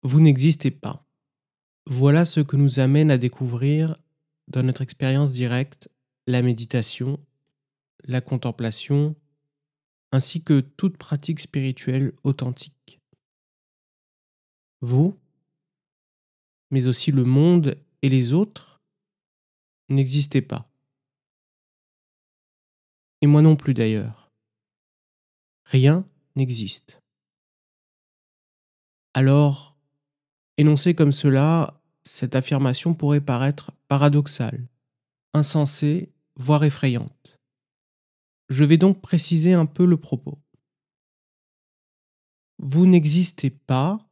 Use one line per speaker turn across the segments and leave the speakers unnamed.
Vous n'existez pas. Voilà ce que nous amène à découvrir dans notre expérience directe la méditation, la contemplation, ainsi que toute pratique spirituelle authentique. Vous, mais aussi le monde et les autres, n'existez pas. Et moi non plus d'ailleurs. Rien n'existe. Alors, énoncée comme cela, cette affirmation pourrait paraître paradoxale, insensée, voire effrayante. Je vais donc préciser un peu le propos. Vous n'existez pas,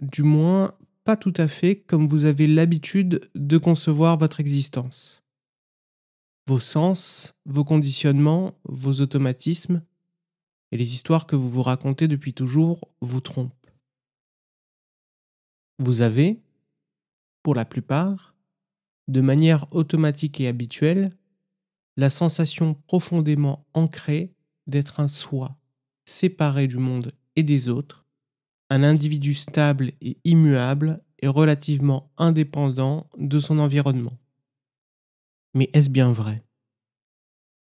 du moins pas tout à fait comme vous avez l'habitude de concevoir votre existence. Vos sens, vos conditionnements, vos automatismes et les histoires que vous vous racontez depuis toujours vous trompent. Vous avez, pour la plupart, de manière automatique et habituelle, la sensation profondément ancrée d'être un soi, séparé du monde et des autres, un individu stable et immuable et relativement indépendant de son environnement. Mais est-ce bien vrai?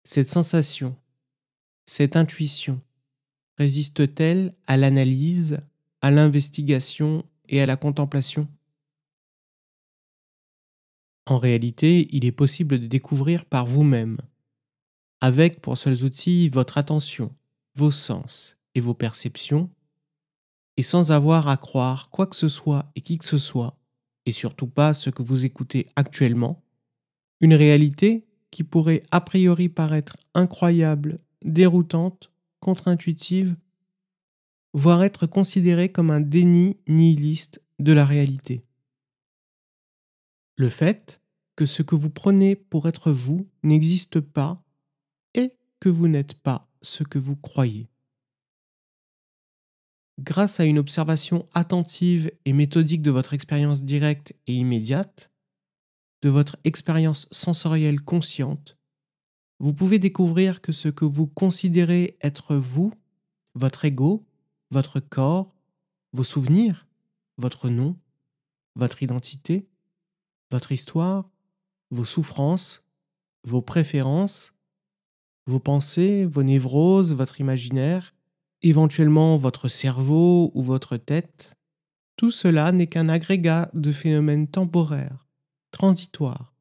Cette sensation, cette intuition, résiste-t-elle à l'analyse, à l'investigation et à la contemplation? En réalité, il est possible de découvrir par vous-même, avec pour seuls outils votre attention, vos sens et vos perceptions, et sans avoir à croire quoi que ce soit et qui que ce soit, et surtout pas ce que vous écoutez actuellement, une réalité qui pourrait a priori paraître incroyable, déroutante, contre-intuitive, voire être considérée comme un déni nihiliste de la réalité. Le fait que ce que vous prenez pour être vous n'existe pas et que vous n'êtes pas ce que vous croyez. Grâce à une observation attentive et méthodique de votre expérience directe et immédiate, de votre expérience sensorielle consciente, vous pouvez découvrir que ce que vous considérez être vous, votre ego, votre corps, vos souvenirs, votre nom, votre identité, votre histoire, vos souffrances, vos préférences, vos pensées, vos névroses, votre imaginaire, éventuellement votre cerveau ou votre tête, tout cela n'est qu'un agrégat de phénomènes temporaires, transitoires,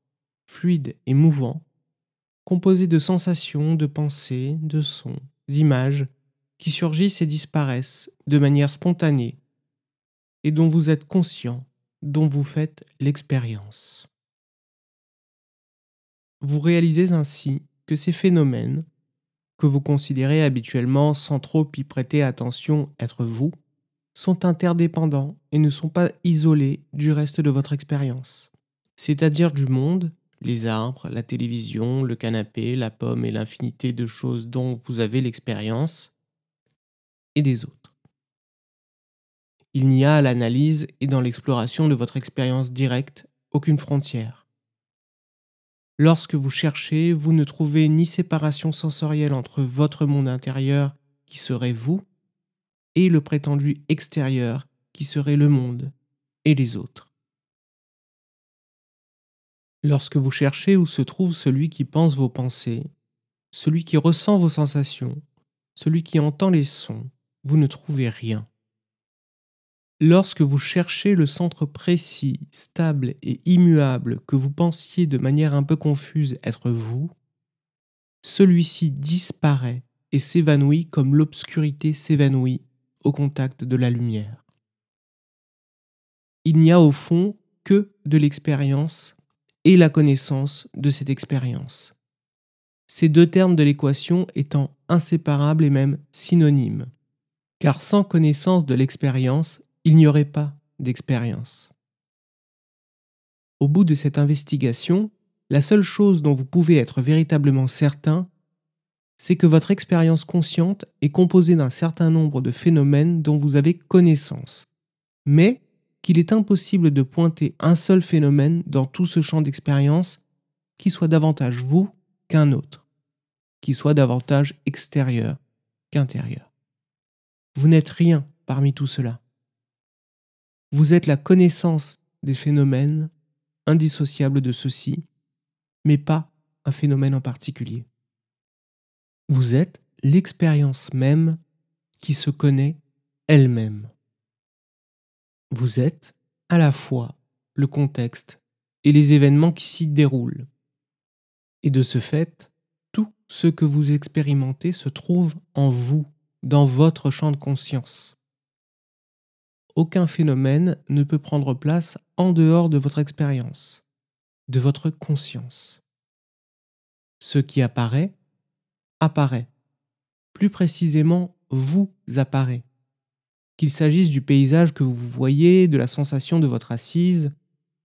fluides et mouvants, composés de sensations, de pensées, de sons, d'images, qui surgissent et disparaissent de manière spontanée, et dont vous êtes conscient, dont vous faites l'expérience. Vous réalisez ainsi que ces phénomènes, que vous considérez habituellement sans trop y prêter attention être vous, sont interdépendants et ne sont pas isolés du reste de votre expérience, c'est-à-dire du monde, les arbres, la télévision, le canapé, la pomme et l'infinité de choses dont vous avez l'expérience, et des autres. Il n'y a à l'analyse et dans l'exploration de votre expérience directe aucune frontière. Lorsque vous cherchez, vous ne trouvez ni séparation sensorielle entre votre monde intérieur, qui serait vous, et le prétendu extérieur, qui serait le monde et les autres. Lorsque vous cherchez où se trouve celui qui pense vos pensées, celui qui ressent vos sensations, celui qui entend les sons, vous ne trouvez rien. Lorsque vous cherchez le centre précis, stable et immuable que vous pensiez de manière un peu confuse être vous, celui-ci disparaît et s'évanouit comme l'obscurité s'évanouit au contact de la lumière. Il n'y a au fond que de l'expérience et la connaissance de cette expérience. Ces deux termes de l'équation étant inséparables et même synonymes, car sans connaissance de l'expérience, il n'y aurait pas d'expérience. Au bout de cette investigation, la seule chose dont vous pouvez être véritablement certain, c'est que votre expérience consciente est composée d'un certain nombre de phénomènes dont vous avez connaissance, mais qu'il est impossible de pointer un seul phénomène dans tout ce champ d'expérience qui soit davantage vous qu'un autre, qui soit davantage extérieur qu'intérieur. Vous n'êtes rien parmi tout cela. Vous êtes la connaissance des phénomènes indissociables de ceux-ci, mais pas un phénomène en particulier. Vous êtes l'expérience même qui se connaît elle-même. Vous êtes à la fois le contexte et les événements qui s'y déroulent. Et de ce fait, tout ce que vous expérimentez se trouve en vous, dans votre champ de conscience. Aucun phénomène ne peut prendre place en dehors de votre expérience, de votre conscience. Ce qui apparaît, apparaît. Plus précisément, vous apparaît. Qu'il s'agisse du paysage que vous voyez, de la sensation de votre assise,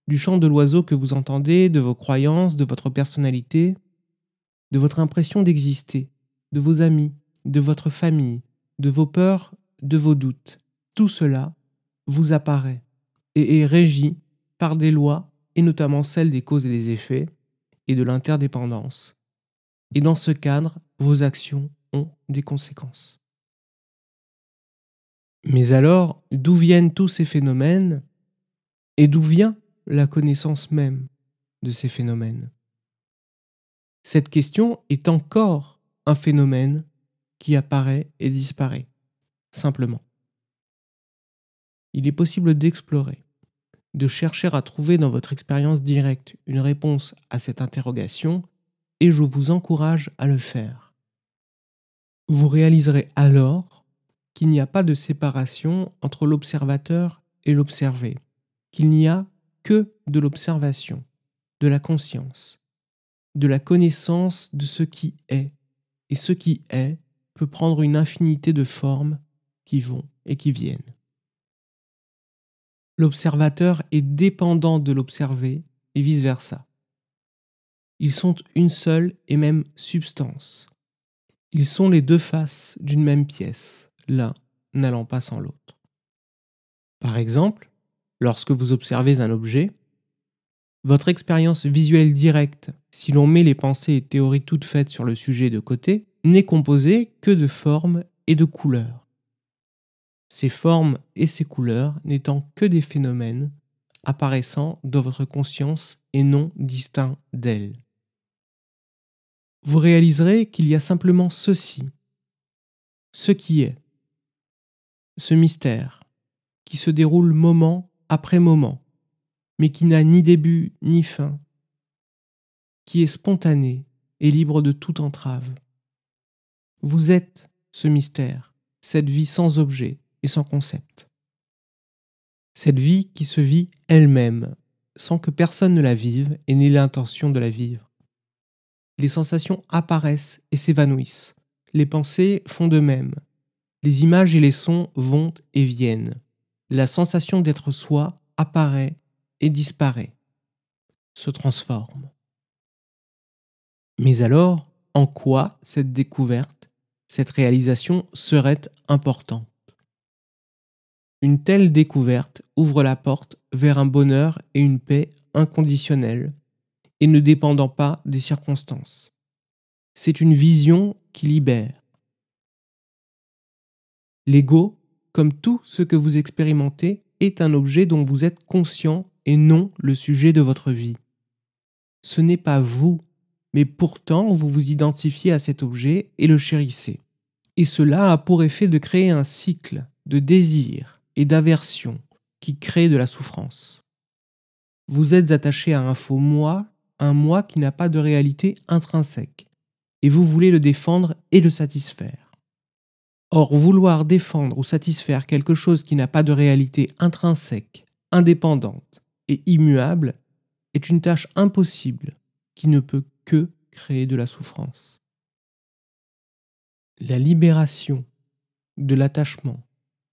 du chant de l'oiseau que vous entendez, de vos croyances, de votre personnalité, de votre impression d'exister, de vos amis, de votre famille, de vos peurs, de vos doutes. Tout cela vous apparaît et est régi par des lois, et notamment celles des causes et des effets, et de l'interdépendance. Et dans ce cadre, vos actions ont des conséquences. Mais alors, d'où viennent tous ces phénomènes et d'où vient la connaissance même de ces phénomènes? Cette question est encore un phénomène qui apparaît et disparaît, simplement. Il est possible d'explorer, de chercher à trouver dans votre expérience directe une réponse à cette interrogation, et je vous encourage à le faire. Vous réaliserez alors qu'il n'y a pas de séparation entre l'observateur et l'observé, qu'il n'y a que de l'observation, de la conscience, de la connaissance de ce qui est, et ce qui est peut prendre une infinité de formes qui vont et qui viennent. L'observateur est dépendant de l'observé et vice-versa. Ils sont une seule et même substance. Ils sont les deux faces d'une même pièce, l'un n'allant pas sans l'autre. Par exemple, lorsque vous observez un objet, votre expérience visuelle directe, si l'on met les pensées et théories toutes faites sur le sujet de côté, n'est composée que de formes et de couleurs. Ces formes et ces couleurs n'étant que des phénomènes apparaissant dans votre conscience et non distincts d'elle. Vous réaliserez qu'il y a simplement ceci, ce qui est, ce mystère, qui se déroule moment après moment, mais qui n'a ni début ni fin, qui est spontané et libre de toute entrave. Vous êtes ce mystère, cette vie sans objet et sans concept. Cette vie qui se vit elle-même, sans que personne ne la vive et n'ait l'intention de la vivre. Les sensations apparaissent et s'évanouissent. Les pensées font de même. Les images et les sons vont et viennent. La sensation d'être soi apparaît et disparaît, se transforme. Mais alors, en quoi cette découverte, cette réalisation serait importante? Une telle découverte ouvre la porte vers un bonheur et une paix inconditionnels et ne dépendant pas des circonstances. C'est une vision qui libère. L'ego, comme tout ce que vous expérimentez, est un objet dont vous êtes conscient et non le sujet de votre vie. Ce n'est pas vous, mais pourtant vous vous identifiez à cet objet et le chérissez. Et cela a pour effet de créer un cycle de désir et d'aversion qui crée de la souffrance. Vous êtes attaché à un faux moi, un moi qui n'a pas de réalité intrinsèque, et vous voulez le défendre et le satisfaire. Or, vouloir défendre ou satisfaire quelque chose qui n'a pas de réalité intrinsèque, indépendante et immuable est une tâche impossible qui ne peut que créer de la souffrance. La libération de l'attachement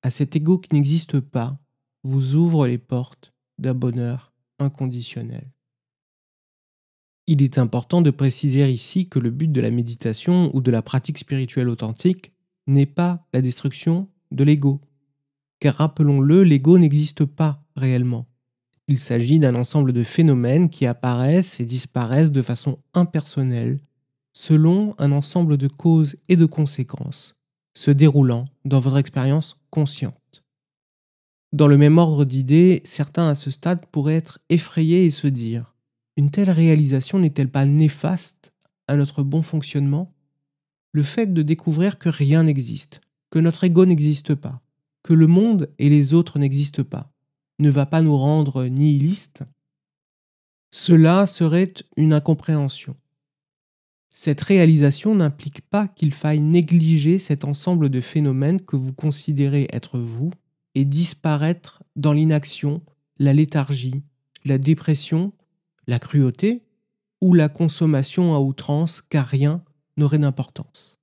à cet ego qui n'existe pas vous ouvre les portes d'un bonheur inconditionnel. Il est important de préciser ici que le but de la méditation ou de la pratique spirituelle authentique n'est pas la destruction de l'ego. Car rappelons-le, l'ego n'existe pas réellement. Il s'agit d'un ensemble de phénomènes qui apparaissent et disparaissent de façon impersonnelle, selon un ensemble de causes et de conséquences, se déroulant dans votre expérience consciente. Dans le même ordre d'idées, certains à ce stade pourraient être effrayés et se dire: une telle réalisation n'est-elle pas néfaste à notre bon fonctionnement? Le fait de découvrir que rien n'existe, que notre ego n'existe pas, que le monde et les autres n'existent pas, ne va pas nous rendre nihilistes? Cela serait une incompréhension. Cette réalisation n'implique pas qu'il faille négliger cet ensemble de phénomènes que vous considérez être vous et disparaître dans l'inaction, la léthargie, la dépression, la cruauté ou la consommation à outrance, car rien n'aurait d'importance.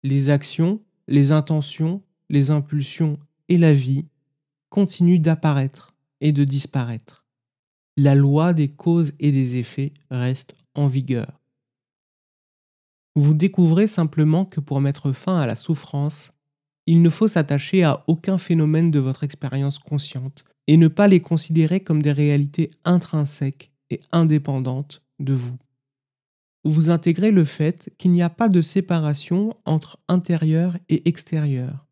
Les actions, les intentions, les impulsions et la vie continuent d'apparaître et de disparaître. La loi des causes et des effets reste en vigueur. Vous découvrez simplement que pour mettre fin à la souffrance, il ne faut s'attacher à aucun phénomène de votre expérience consciente et ne pas les considérer comme des réalités intrinsèques et indépendantes de vous. Vous intégrez le fait qu'il n'y a pas de séparation entre intérieur et extérieur,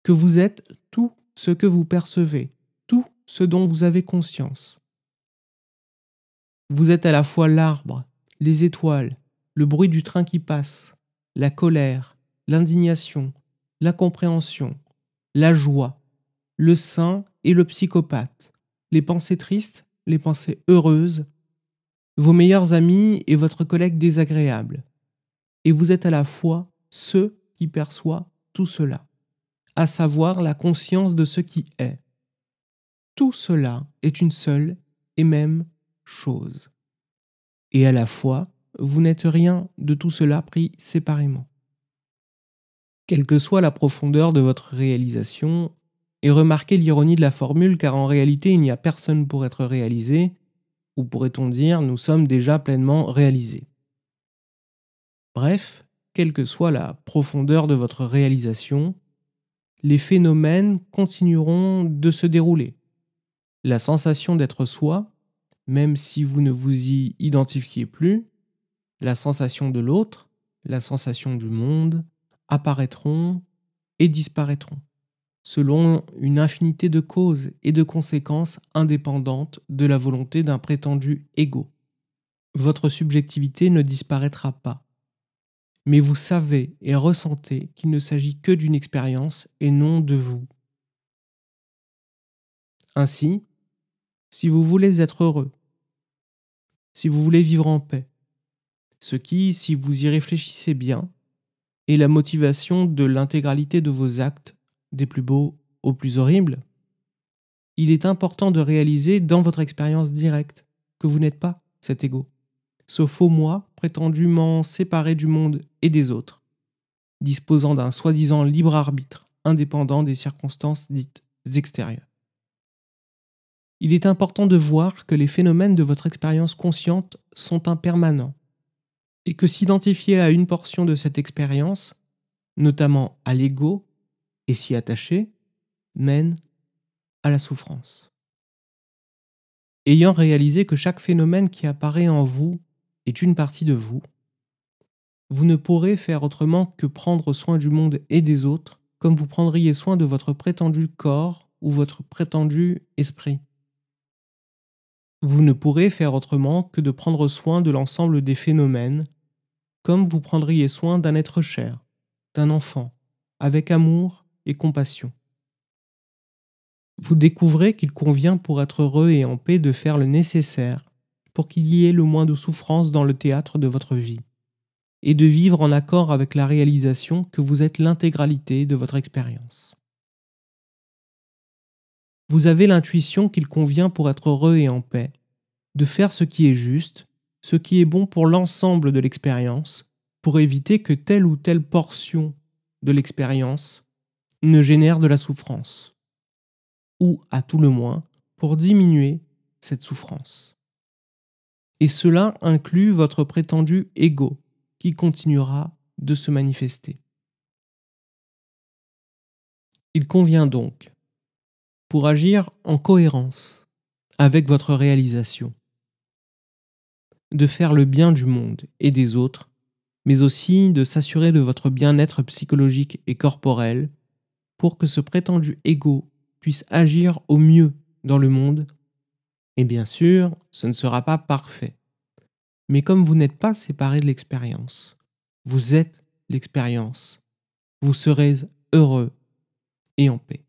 que vous êtes tout ce que vous percevez, tout ce dont vous avez conscience. Vous êtes à la fois l'arbre, les étoiles, le bruit du train qui passe, la colère, l'indignation, l'incompréhension, la joie, le saint et le psychopathe, les pensées tristes, les pensées heureuses, vos meilleurs amis et votre collègue désagréable. Et vous êtes à la fois ceux qui perçoit tout cela, à savoir la conscience de ce qui est. Tout cela est une seule et même chose. Et à la fois, vous n'êtes rien de tout cela pris séparément. Quelle que soit la profondeur de votre réalisation, et remarquez l'ironie de la formule, car en réalité il n'y a personne pour être réalisé, ou pourrait-on dire nous sommes déjà pleinement réalisés. Bref, quelle que soit la profondeur de votre réalisation, les phénomènes continueront de se dérouler. La sensation d'être soi, même si vous ne vous y identifiez plus, la sensation de l'autre, la sensation du monde, apparaîtront et disparaîtront, selon une infinité de causes et de conséquences indépendantes de la volonté d'un prétendu ego. Votre subjectivité ne disparaîtra pas, mais vous savez et ressentez qu'il ne s'agit que d'une expérience et non de vous. Ainsi, si vous voulez être heureux, si vous voulez vivre en paix, ce qui, si vous y réfléchissez bien, est la motivation de l'intégralité de vos actes, des plus beaux aux plus horribles, il est important de réaliser dans votre expérience directe que vous n'êtes pas cet ego, ce faux moi prétendument séparé du monde et des autres, disposant d'un soi-disant libre arbitre indépendant des circonstances dites extérieures. Il est important de voir que les phénomènes de votre expérience consciente sont impermanents et que s'identifier à une portion de cette expérience, notamment à l'ego, et s'y attacher, mène à la souffrance. Ayant réalisé que chaque phénomène qui apparaît en vous est une partie de vous, vous ne pourrez faire autrement que prendre soin du monde et des autres comme vous prendriez soin de votre prétendu corps ou votre prétendu esprit. Vous ne pourrez faire autrement que de prendre soin de l'ensemble des phénomènes comme vous prendriez soin d'un être cher, d'un enfant, avec amour et compassion. Vous découvrez qu'il convient pour être heureux et en paix de faire le nécessaire pour qu'il y ait le moins de souffrance dans le théâtre de votre vie, et de vivre en accord avec la réalisation que vous êtes l'intégralité de votre expérience. Vous avez l'intuition qu'il convient pour être heureux et en paix de faire ce qui est juste, ce qui est bon pour l'ensemble de l'expérience, pour éviter que telle ou telle portion de l'expérience ne génère de la souffrance, ou à tout le moins pour diminuer cette souffrance. Et cela inclut votre prétendu ego, qui continuera de se manifester. Il convient donc, pour agir en cohérence avec votre réalisation, de faire le bien du monde et des autres, mais aussi de s'assurer de votre bien-être psychologique et corporel pour que ce prétendu ego puisse agir au mieux dans le monde. Et bien sûr, ce ne sera pas parfait. Mais comme vous n'êtes pas séparé de l'expérience, vous êtes l'expérience. Vous serez heureux et en paix.